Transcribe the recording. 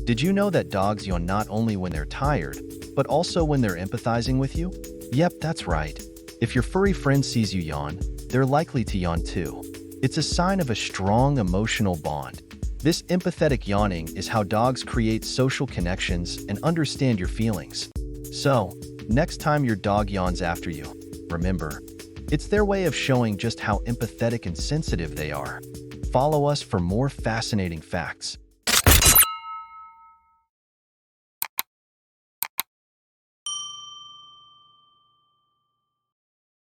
Did you know that dogs yawn not only when they're tired, but also when they're empathizing with you? Yep, that's right. If your furry friend sees you yawn, they're likely to yawn too. It's a sign of a strong emotional bond. This empathetic yawning is how dogs create social connections and understand your feelings. So, next time your dog yawns after you, remember, it's their way of showing just how empathetic and sensitive they are. Follow us for more fascinating facts.